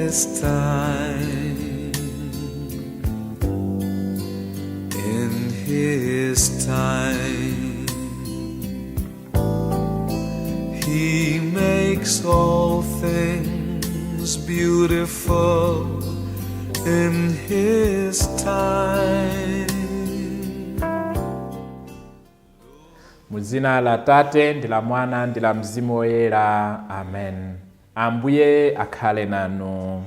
his time, in his time, he makes all things beautiful in his time. Muzina la Tate ndi la Mwana ndi la Mzimu Woyera. Amen. Ambuye akhale nanu.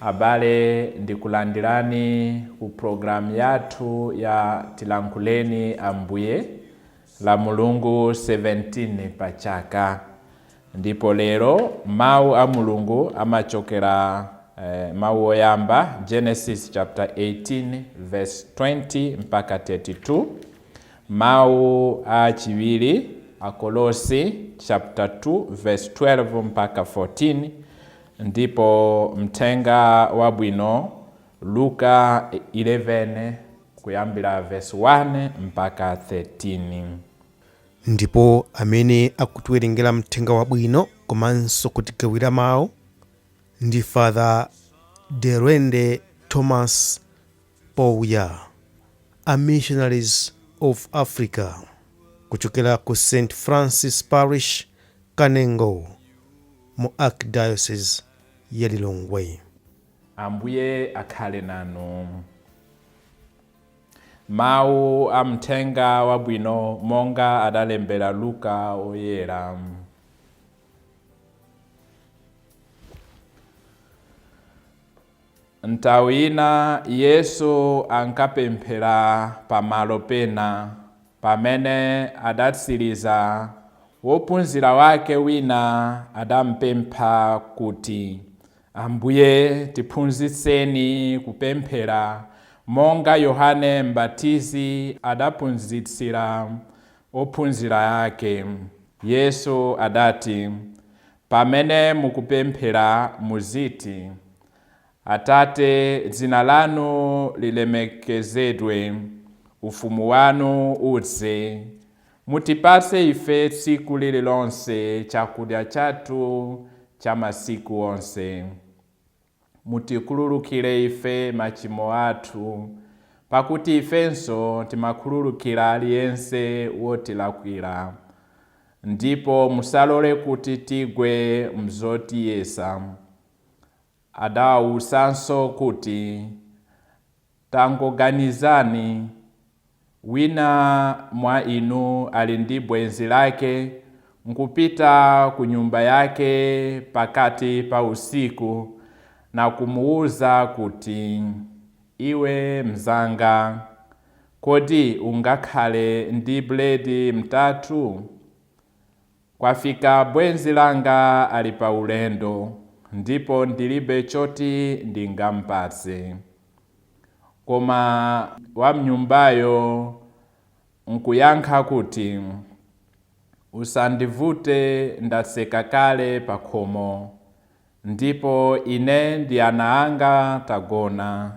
Abale ndikulandirani ku programu yathu ya Tiyankhuleni Ambuye la Mulungu 17 pachaka. Ndipo lero mawu a Mulungu amachokera mawu oyamba Genesis chapter 18 verse 20 mpaka 32. Mawu a chiwiri Akolosi chapter 2 verse 12 mpaka 14. Ndipo mtenga wabwino Luka 11 kuyambira verse 1 mpaka 13. Ndipo amene akutiwerengera mtenga wabwino komanso kutigawira mawu ndi Fr Thomas Pouya, a missionaries of Africa, kuchokera ku St. Francis Parish, Kanengo, mu Archdiocese ya Lilongwe. Ambuye akhale nanu. Mawu a mtenga wabwino monga adalembera Luka oyera. Nthawi ina Yesu ankapemphera pamalo pena, pamene adatsiriza wophunzira wake wina adampempha kuti, Ambuye tiphunzitseni kupemphera monga Yohane Mbatizi adaphunzitsira ophunzira ake. Yesu adati, pamene mukupemphera muziti, Atate, dzina lanu lilemekezedwe, ufumu wanu udze, mutipatse ife tsiku lililonse chakudya chathu cha masiku onse. Mutikhululukire ife machimo athu, pakuti ifenso timakhululukira aliyense wotilakwira. Ndipo musalole kuti tigwe mzotiyesa. Adawusanso kuti, tangoganizani, wina mwa inu ali ndi bwenzi lake nkupita ku nyumba yake pakati pa usiku na kumuuza kuti, iwe mzanga, kodi ungakhale ndi buledi mtatu? Kwafika bwenzi langa ali pa ulendo, ndipo ndilibe choti ndingampatse. Koma wamnyumbayo nkuyankha kuti, usandivute, ndatseka kale pa khomo, ndipo ine ndi ana anga tagona.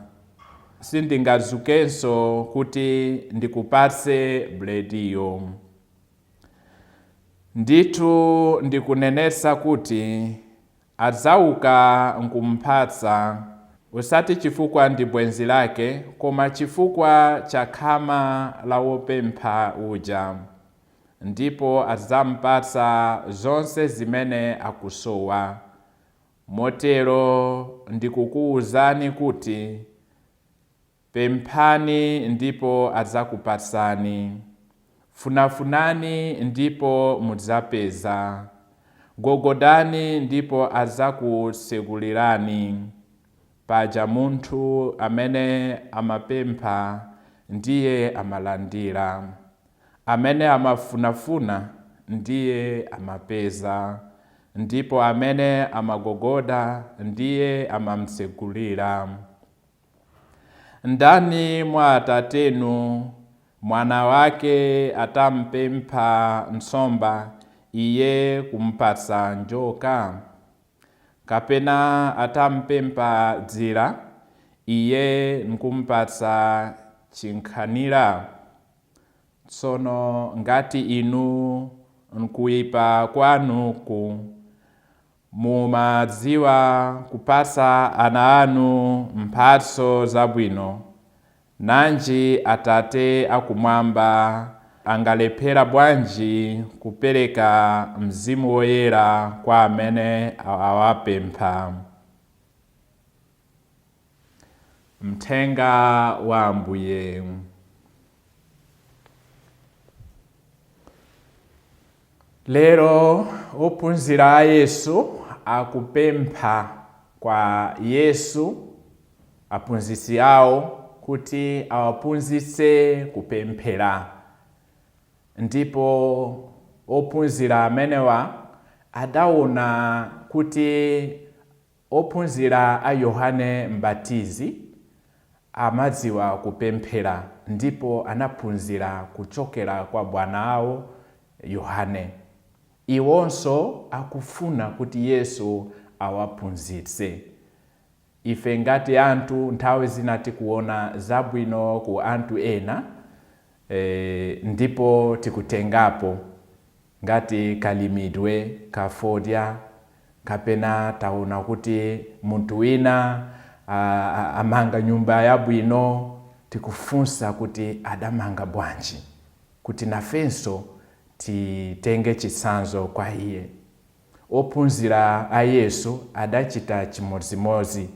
Sindingadzukenso kuti ndikupatse bulediyo. Ndithu ndikunenetsa kuti adzauka nkumpatsa, usati chifukwa ndi bwenzi lake, koma chifukwa cha khama la wopempha uja. Ndipo adzampatsa zonse zimene akusowa. Motero ndikukuwuzani kuti, pemphani ndipo adzakupatsani, funafunani ndipo mudzapeza, gogodani ndipo adzakutsegulirani. Paja munthu amene amapempha ndiye amalandira, amene amafunafuna ndiye amapeza, ndipo amene amagogoda ndiye amamtsegulira. Ndani mwa atatenu mwana wake atampempha nsomba iye kumpatsa njoka? Kapena atampempha dzira iye nkumpatsa chinkhanira? Tsono ngati inu nkuyipa kwanuku mumadziwa kupasa ana anu mphatso zabwino, nanji Atate akumwamba angalephera bwanji kupereka Mzimu Woyera kwa amene awapempha. Mthenga wa Ambuye. Lero ophunzira a Yesu akupempha kwa Yesu aphunzitsi awo kuti awaphunzitse kupemphera. Ndipo ophunzira amenewa adaona kuti ophunzira a Yohane Mbatizi amadziwa kupemphera, ndipo anaphunzira kuchokera kwa bwana awo Yohane. Iwonso akufuna kuti Yesu awaphunzitse. Ife ngati anthu nthawi zina tikuona zabwino ku anthu ena, ndipo tikutengapo ngati kalimidwe kafodya, kapena taona kuti munthu wina amanga nyumba yabwino, tikufunsa kuti adamanga bwanji, kuti nafenso titenge chitsanzo kwa iye. Ophunzira a Yesu adachita chimodzimodzi.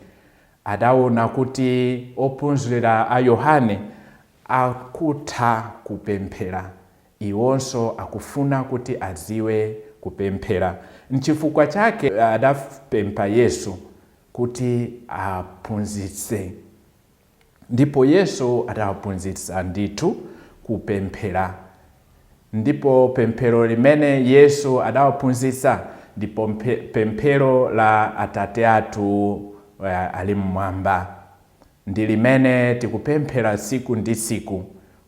Adaona kuti ophunzira a Yohane akutha kupemphera, iwonso akufuna kuti adziwe kupemphera. N'chifukwa chake adapempha Yesu kuti aphunzitse. Ndipo Yesu adaphunzitsa ndithu kupemphera. Ndipo pemphero limene Yesu adawaphunzitsa ndipo pemphero la Atate athu ali mmwamba. Ndi limene tikupemphera tsiku ndi tsiku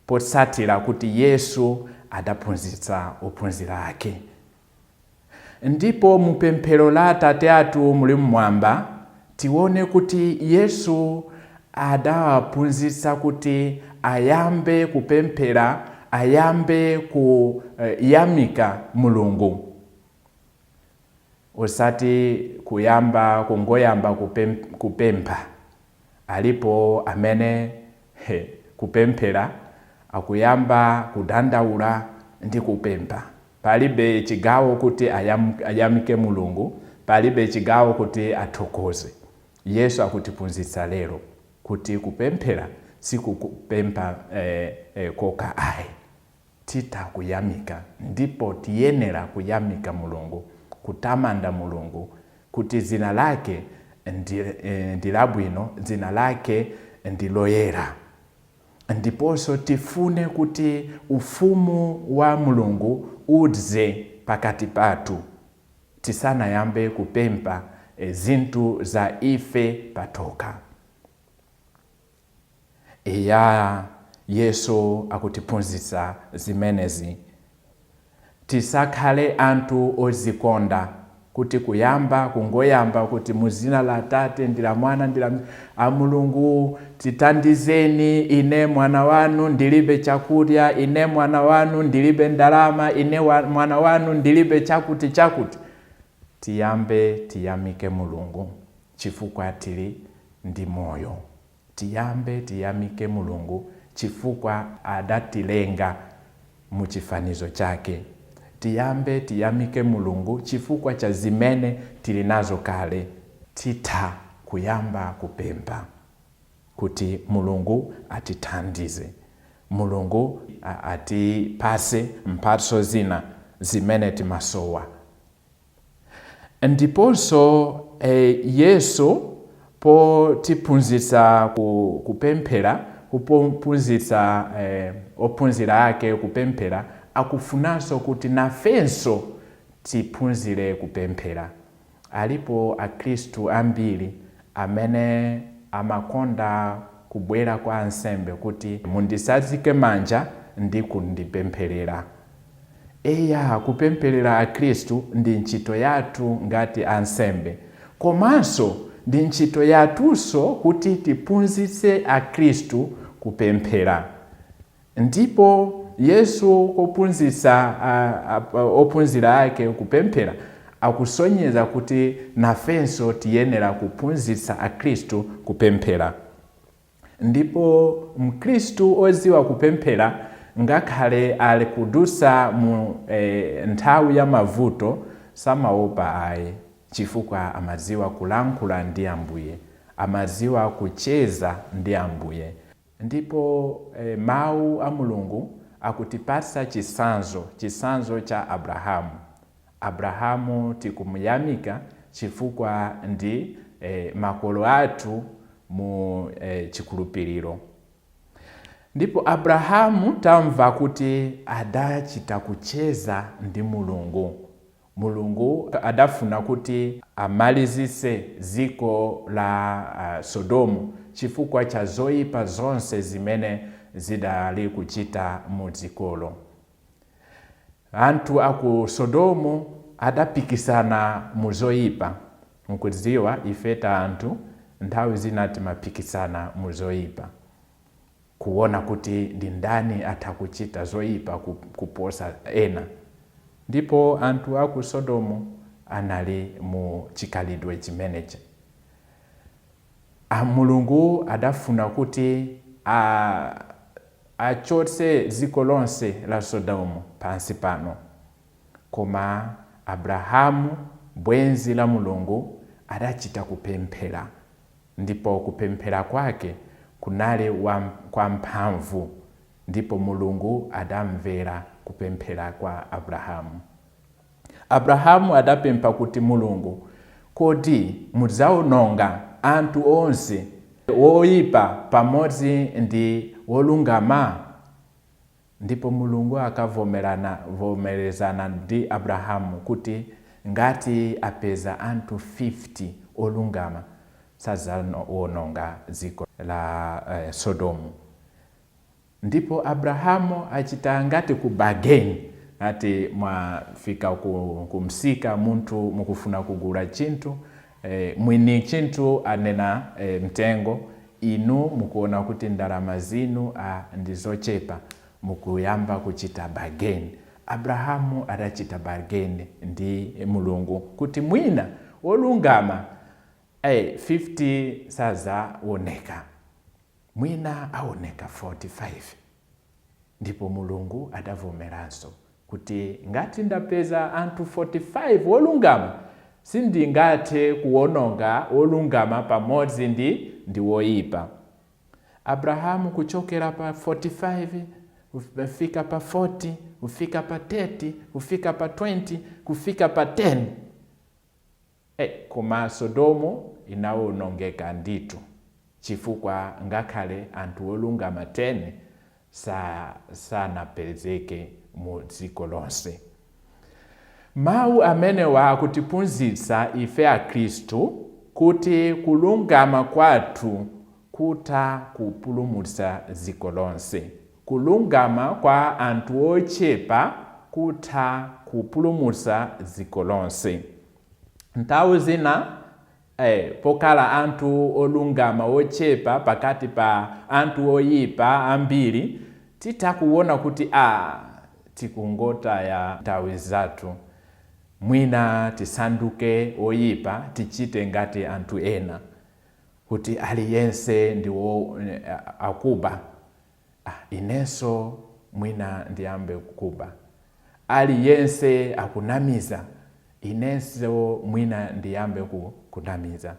potsatira kuti Yesu adaphunzitsa ophunzira ake. Ndipo mu pemphero la Atate athu muli mmwamba tione kuti Yesu adawaphunzitsa kuti ayambe kupemphera, ayambe kuyamika Mulungu. Osati kungoyamba kupempha. Alipo amene kupemphera akuyamba kudandaula ndi kupempha. Palibe chigawo kuti ayamike Mulungu, palibe chigawo kuti athokoze. Yesu akutiphunzitsa lero kuti kupemphera sikupempha koka ayi. Tita kuyamika, ndipo tiyenera kuyamika Mulungu, kutamanda Mulungu, kuti zina lake ndi labwino, zina lake ndi loyera. Ndiponso tifune kuti ufumu wa Mulungu udze pakati pathu, tisanayambe kupempha zinthu za ife patokha. Eya Yesu akutiphunzitsa zimenezi. Tisakhale anthu ozikonda kuti kungoyamba kuti muzina la Atate ndi la Mwana ndi la Mulungu, titandizeni, ine mwana wanu ndilibe chakudya, ine mwana wanu ndilibe ndalama, ine mwana wanu ndilibe chakuti. Tiyamike Mulungu chifukwa tili ndi moyo. Tiyamike Mulungu chifukwa adatilenga mu chifanizo chake. Tiyamike Mulungu chifukwa cha zimene tili nazo kale. Titha kuyamba kupempha kuti Mulungu atithandize, Mulungu atipase mphatso zina zimene timasowa. Ndiponso Yesu potiphunzitsa kupemphera, kuphunzitsa ophunzira ake kupemphera, akufunanso kuti nafenso tiphunzire kupemphera. Alipo akhristu ambiri amene amakonda kubwera kwa ansembe kuti mundisazike manja ndi kundipempherera. Eya, kupempherera akhristu ndi ntchito yathu ngati ansembe, komanso ndi ntchito yathunso kuti tiphunzitse akhristu kupemphera. Ndipo Yesu kuphunzitsa ophunzira ake kupemphera akusonyeza kuti nafenso tiyenera kuphunzitsa akhristu kupemphera. Ndipo mkhristu oziwa kupemphera ngakhale ali kudusa mu nthawi ya mavuto samaopa ayi, chifukwa amaziwa kulankhula ndi Ambuye, amaziwa kucheza ndi Ambuye. Ndipo mawu a Mulungu akutipasa chisanzo cha Abrahamu. Abrahamu tikumuyamika chifukwa ndi makolo athu mu chikhulupiriro. Ndipo Abrahamu tamva kuti adachita kucheza ndi Mulungu. Mulungu adafuna kuti amalizise ziko la Sodomu chifukwa cha zoyipa zonse zimene zidali kuchita mu dzikolo. Anthu aku Sodomu adapikisana mu zoyipa. Mukudziwa ifeta anthu nthawi zina timapikisana mu zoyipa, kuona kuti ndi ndani atakuchita zoyipa kuposa ena. Ndipo anthu aku Sodomu anali mu chikhalidwe chimenechi. Mulungu adafuna kuti achotse dziko lonse la Sodomu pansi pano. Koma Abrahamu, bwenzi la Mulungu, adachita kupemphera. Ndipo kupemphera kwake kunali kwa mphamvu. Ndipo Mulungu adamvera kupemphera kwa Abrahamu. Abrahamu adapempha kuti Mulungu, kodi mudzawononga anthu onse woyipa pamodzi ndi wolungama? Ndipo Mulungu akavomerezana ndi Abrahamu kuti ngati apeza anthu 50 olungama sadzawononga dziko la Sodomu. Ndipo Abrahamu achita ngati ku bargain, ati mwafika kumsika munthu mukufuna kugula chinthu, mwini chinthu anena mtengo, inu mukuona kuti ndalama zinu ndizochepa, mukuyamba kuchita bargain. Abrahamu adachita bargain ndi Mulungu kuti mwina wolungama 50 sadzawoneka, mwina aoneka 45. Ndipo Mulungu adavomeranso kuti ngati ndapeza anthu 45 wolungama, sindingathe kuwononga wolungama pamodzi ndi woyipa. Abrahamu kuchokera pa 45 kufika pa 40, kufika pa 30, kufika pa 20, kufika pa 10. Koma Sodomu inawonongeka nditu chifukwa ngakhale anthu olungama 10 sanapezeke mu dziko lonse. Mawu amene akutiphunzitsa ife akhristu kuti kulungama kwathu kutha kupulumutsa dziko lonse. Kulungama kwa anthu ochepa kutha kupulumutsa dziko lonse. Nthawi zina pokala anthu olungama ochepa pakati pa anthu oyipa ambiri, titakuona kuti tikungotaya nthawi zathu, mwina tisanduke oyipa tichite ngati anthu ena, kuti aliyense ndiwo akuba, inenso mwina ndiyambe kukuba. Aliyense akunamiza, inenso mwina ndiyambe kunamiza.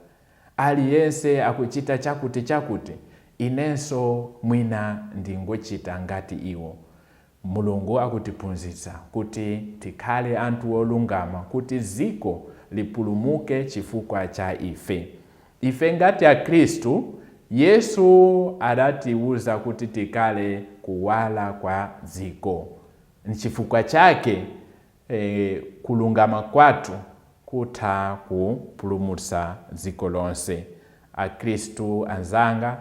Aliyense akuchita chakuti, inenso mwina ndingochita ngati iwo. Mulungu akutiphunzitsa kuti tikhale anthu olungama, kuti dziko lipulumuke chifukwa cha ife. Ife ngati akhristu, Yesu adatiuza kuti tikhale kuwala kwa dziko. Nchifukwa chake kulungama kwathu kutha kupulumutsa dziko lonse. Akhristu anzanga,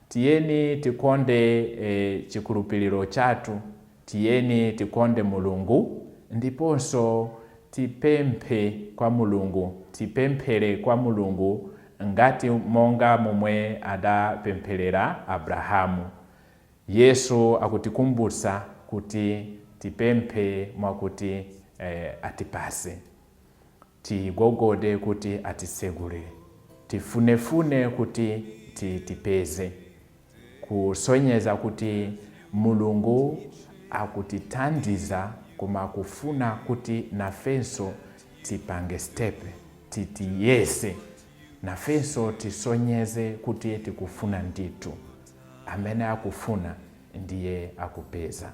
tiyeni tikonde chikhulupiriro chathu, tiyeni tikonde Mulungu, ndiponso tipemphe kwa Mulungu, tipemphere kwa Mulungu ngati monga momwe adapempherera Abrahamu. Yesu akutikumbutsa kuti tipemphe mwakuti atipase. tigogode kuti atisegulire, tifunefune kuti tipeze, kusonyeza kuti Mulungu akutithandiza koma kufuna kuti nafenso tipange step, titiyese, nafenso tisonyeze kuti tikufuna nditu. Amene akufuna ndiye akupeza.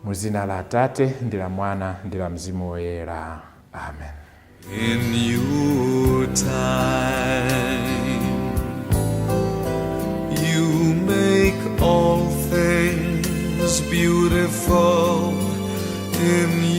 Muzina la Atate, ndi la Mwana, ndi la Mzimu Woyera. Amen. In your time, you make all things beautiful. In